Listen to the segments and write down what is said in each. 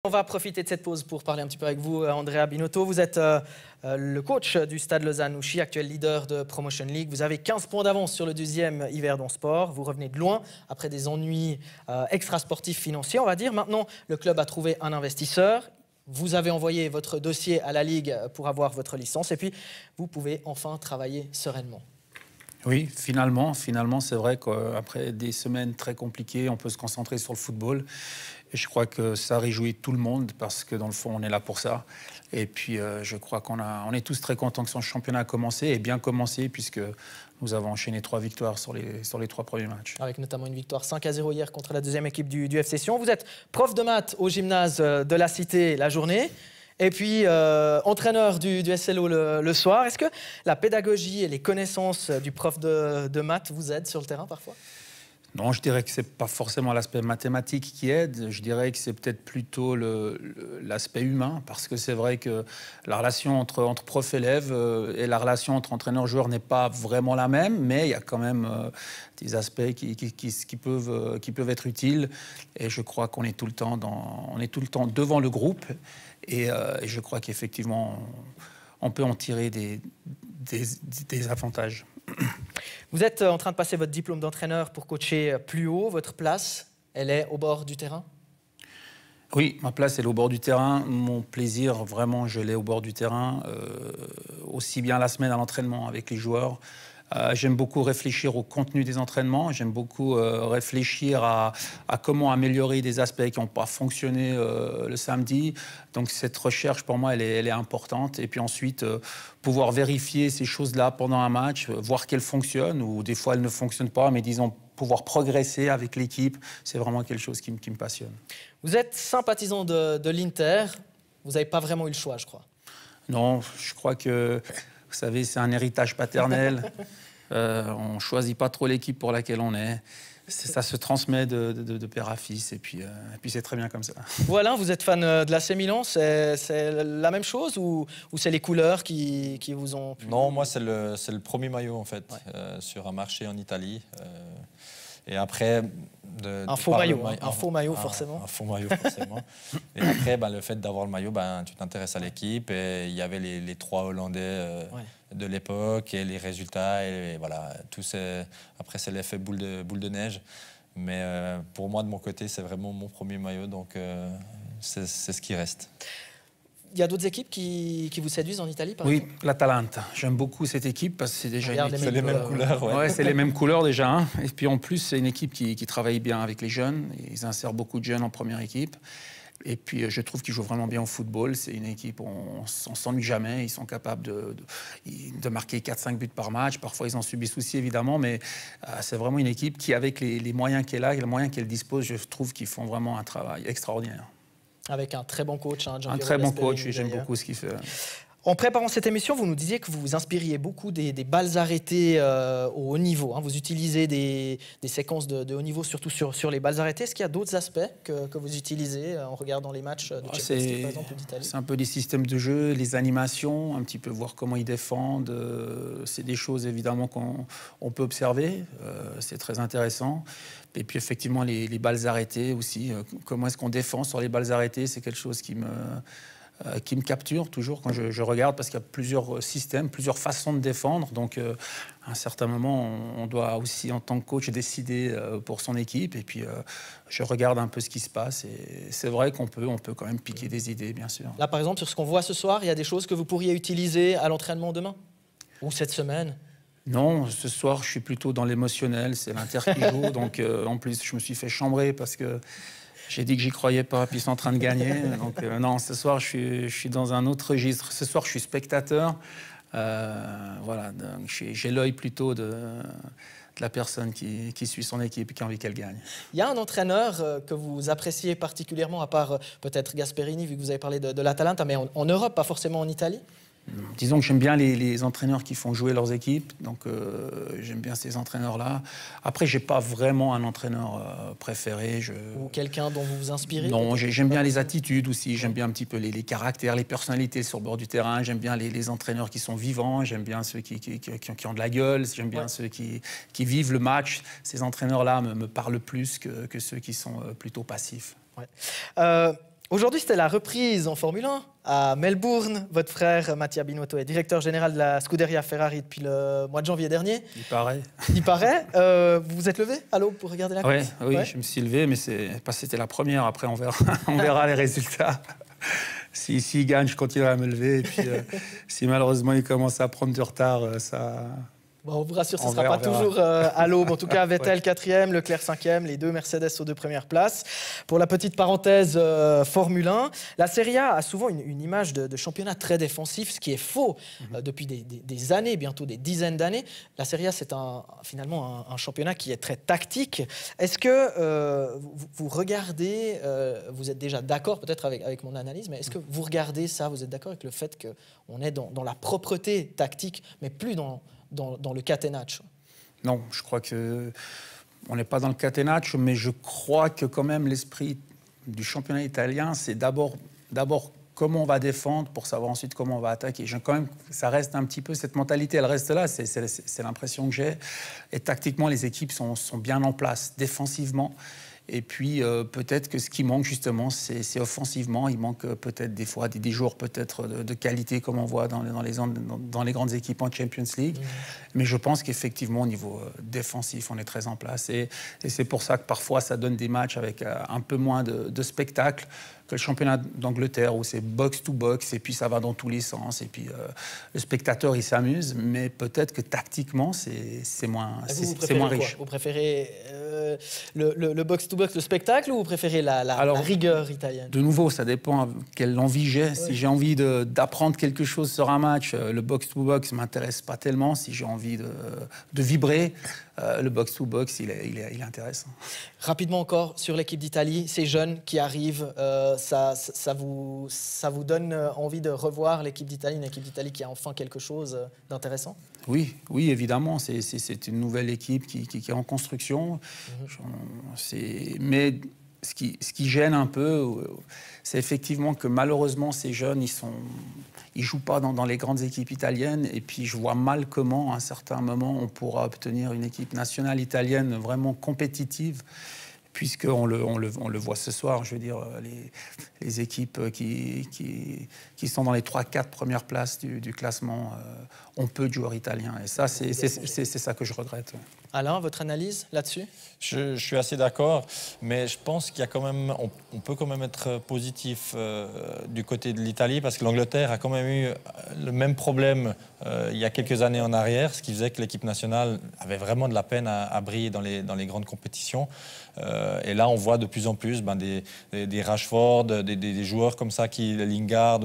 On va profiter de cette pause pour parler un petit peu avec vous, Andrea Binotto. Vous êtes le coach du Stade Lausanne-Ouchy, actuel leader de Promotion League. Vous avez 15 points d'avance sur le deuxième Yverdon Sport. Vous revenez de loin après des ennuis extrasportifs financiers, on va dire. Maintenant, le club a trouvé un investisseur. Vous avez envoyé votre dossier à la Ligue pour avoir votre licence. Et puis, vous pouvez enfin travailler sereinement. Oui, finalement, c'est vrai qu'après des semaines très compliquées, on peut se concentrer sur le football. Et je crois que ça réjouit tout le monde parce que dans le fond, on est là pour ça. Et puis, je crois on est tous très contents que son championnat a commencé et bien commencé puisque nous avons enchaîné 3 victoires sur les 3 premiers matchs. Avec notamment une victoire 5-0 hier contre la deuxième équipe du FC Sion. Vous êtes prof de maths au gymnase de la Cité la journée. Et puis, entraîneur du SLO le soir. Est-ce que la pédagogie et les connaissances du prof de maths vous aident sur le terrain parfois ? Non, je dirais que ce n'est pas forcément l'aspect mathématique qui aide. Je dirais que c'est peut-être plutôt l'aspect humain. Parce que c'est vrai que la relation entre prof-élève et la relation entre entraîneur-joueur n'est pas vraiment la même. Mais il y a quand même des aspects qui peuvent être utiles. Et je crois qu'on est tout le temps devant le groupe. Et je crois qu'effectivement, on peut en tirer des avantages. Vous êtes en train de passer votre diplôme d'entraîneur pour coacher plus haut. Votre place, elle est au bord du terrain ? Oui, ma place, elle est au bord du terrain. Mon plaisir, vraiment, je l'ai au bord du terrain. Aussi bien la semaine à l'entraînement avec les joueurs. J'aime beaucoup réfléchir au contenu des entraînements. J'aime beaucoup réfléchir à comment améliorer des aspects qui n'ont pas fonctionné le samedi. Donc cette recherche, pour moi, elle est importante. Et puis ensuite, pouvoir vérifier ces choses-là pendant un match, voir qu'elles fonctionnent ou des fois elles ne fonctionnent pas, mais disons pouvoir progresser avec l'équipe, c'est vraiment quelque chose qui me passionne. Vous êtes sympathisant de l'Inter. Vous n'avez pas vraiment eu le choix, je crois. Non, je crois que, vous savez, c'est un héritage paternel. On ne choisit pas trop l'équipe pour laquelle on est. Ça se transmet de père à fils et puis c'est très bien comme ça. Vous, Alain, vous êtes fan de l'AC Milan, c'est la même chose ou c'est les couleurs qui vous ont... Non, moi c'est le premier maillot en fait, ouais. Sur un marché en Italie. Et après... Un faux maillot, forcément. Un faux maillot, forcément. Et après, le fait d'avoir le maillot, tu t'intéresses à l'équipe. Et il y avait les 3 Hollandais de l'époque et les résultats. Et voilà, après, c'est l'effet boule de neige. Mais pour moi, de mon côté, c'est vraiment mon premier maillot. Donc, c'est ce qui reste. Il y a d'autres équipes qui vous séduisent en Italie, par exemple ? Oui, l'Atalanta. J'aime beaucoup cette équipe parce que c'est déjà c'est les mêmes couleurs. Ouais, c'est les mêmes couleurs déjà. Hein. Et puis en plus, c'est une équipe qui travaille bien avec les jeunes. Ils insèrent beaucoup de jeunes en première équipe. Et puis je trouve qu'ils jouent vraiment bien au football. C'est une équipe où on ne s'ennuie jamais. Ils sont capables de marquer 4-5 buts par match. Parfois, ils en subissent aussi, évidemment. Mais c'est vraiment une équipe qui, avec les moyens qu'elle a et les moyens qu'elle dispose, je trouve qu'ils font vraiment un travail extraordinaire. Avec un très bon coach. Un très bon coach, et j'aime beaucoup ce qu'il fait. En préparant cette émission, vous nous disiez que vous vous inspiriez beaucoup des balles arrêtées au haut niveau. Hein. Vous utilisez des séquences de haut niveau, surtout sur les balles arrêtées. Est-ce qu'il y a d'autres aspects que vous utilisez en regardant les matchs de Tchécoslovaquie, par exemple, ou d'Italie ? C'est un peu des systèmes de jeu, les animations, un petit peu voir comment ils défendent. C'est des choses, évidemment, qu'on peut observer. C'est très intéressant. Et puis, effectivement, les balles arrêtées aussi. Comment est-ce qu'on défend sur les balles arrêtées ? C'est quelque chose qui me capture toujours quand je regarde, parce qu'il y a plusieurs systèmes, plusieurs façons de défendre. Donc, à un certain moment, on doit aussi, en tant que coach, décider pour son équipe. Et puis, je regarde un peu ce qui se passe. Et c'est vrai qu'on peut quand même piquer des idées, bien sûr. Là, par exemple, sur ce qu'on voit ce soir, il y a des choses que vous pourriez utiliser à l'entraînement demain ? Ou cette semaine ? Non, ce soir, je suis plutôt dans l'émotionnel. C'est l'Inter qui joue. Donc, en plus, je me suis fait chambrer parce que j'ai dit que j'y croyais pas, puis ils sont en train de gagner. Donc, non, ce soir, je suis dans un autre registre. Ce soir, je suis spectateur. Voilà, j'ai l'œil plutôt de la personne qui suit son équipe et qui a envie qu'elle gagne. Il y a un entraîneur que vous appréciez particulièrement, à part peut-être Gasperini, vu que vous avez parlé de l'Atalanta, mais en Europe, pas forcément en Italie ? Disons que j'aime bien les entraîneurs qui font jouer leurs équipes, donc j'aime bien ces entraîneurs-là. Après, j'ai pas vraiment un entraîneur préféré. Ou quelqu'un dont vous vous inspirez? Non, j'aime bien les attitudes aussi, j'aime bien un petit peu les caractères, les personnalités sur le bord du terrain, j'aime bien les entraîneurs qui sont vivants, j'aime bien ceux qui ont de la gueule, j'aime bien ceux qui vivent le match. Ces entraîneurs-là me parlent plus que ceux qui sont plutôt passifs. Ouais. Aujourd'hui, c'était la reprise en Formule 1 à Melbourne. Votre frère Mattia Binotto est directeur général de la Scuderia Ferrari depuis le mois de janvier dernier. Il paraît. Il paraît. Vous vous êtes levé à l'aube pour regarder la course? Oui, je me suis levé, mais c'était la première. Après, on verra les résultats. S'il gagne, je continuerai à me lever. Et puis, si malheureusement il commence à prendre du retard, ça... Bon, on vous rassure, ce ne sera pas toujours à l'aube. En tout cas, Vettel 4e, Leclerc 5e, les deux Mercedes aux 2 premières places. Pour la petite parenthèse Formule 1, la Serie A a souvent une image de championnat très défensif, ce qui est faux depuis des années, bientôt des dizaines d'années. La Serie A, c'est finalement un championnat qui est très tactique. Est-ce que vous regardez, vous êtes déjà d'accord peut-être avec mon analyse, mais est-ce que vous regardez ça, vous êtes d'accord avec le fait qu'on est dans la propreté tactique, mais plus dans le catenaccio? Non, je crois qu'on n'est pas dans le catenaccio, mais je crois que quand même l'esprit du championnat italien, c'est d'abord comment on va défendre pour savoir ensuite comment on va attaquer. Quand même, ça reste un petit peu, cette mentalité, elle reste là, c'est l'impression que j'ai. Et tactiquement, les équipes sont bien en place, défensivement. Et puis, peut-être que ce qui manque, justement, c'est offensivement. Il manque peut-être des fois des joueurs peut-être de qualité, comme on voit dans les grandes équipes en Champions League. Mais je pense qu'effectivement, au niveau défensif, on est très en place. Et c'est pour ça que parfois, ça donne des matchs avec un peu moins de spectacle que le championnat d'Angleterre, où c'est box-to-box, et puis ça va dans tous les sens. Et puis, le spectateur, il s'amuse. Mais peut-être que tactiquement, c'est moins riche. Vous préférez le box-to-box, le spectacle, ou vous préférez la rigueur italienne? De nouveau, ça dépend quelle envie j'ai. Oui. Si j'ai envie d'apprendre quelque chose sur un match, le box-to-box ne m'intéresse pas tellement. Si j'ai envie de vibrer, le box-to-box, il est intéressant. Rapidement encore, sur l'équipe d'Italie, ces jeunes qui arrivent, ça vous donne envie de revoir l'équipe d'Italie, une équipe d'Italie qui a enfin quelque chose d'intéressant? Oui, évidemment. C'est une nouvelle équipe qui est en construction. Mais ce qui gêne un peu, c'est effectivement que malheureusement, ces jeunes, ils jouent pas dans les grandes équipes italiennes. Et puis, je vois mal comment, à un certain moment, on pourra obtenir une équipe nationale italienne vraiment compétitive, puisqu'on le voit ce soir. Je veux dire, les équipes qui sont dans les 3-4 premières places du classement ont peu de joueurs italiens. Et ça, c'est ça que je regrette. Alain, votre analyse là-dessus? Je suis assez d'accord, mais je pense qu'il y a quand même, on peut quand même être positif du côté de l'Italie, parce que l'Angleterre a quand même eu le même problème il y a quelques années en arrière, ce qui faisait que l'équipe nationale avait vraiment de la peine à briller dans les grandes compétitions. Et là, on voit de plus en plus des Rashford, des joueurs comme ça, Lingard,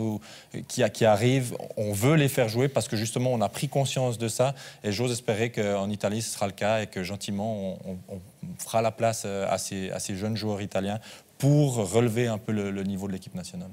qui arrivent. On veut les faire jouer parce que justement, on a pris conscience de ça. Et j'ose espérer qu'en Italie, ce sera le cas et que gentiment, on fera la place à ces jeunes joueurs italiens pour relever un peu le niveau de l'équipe nationale.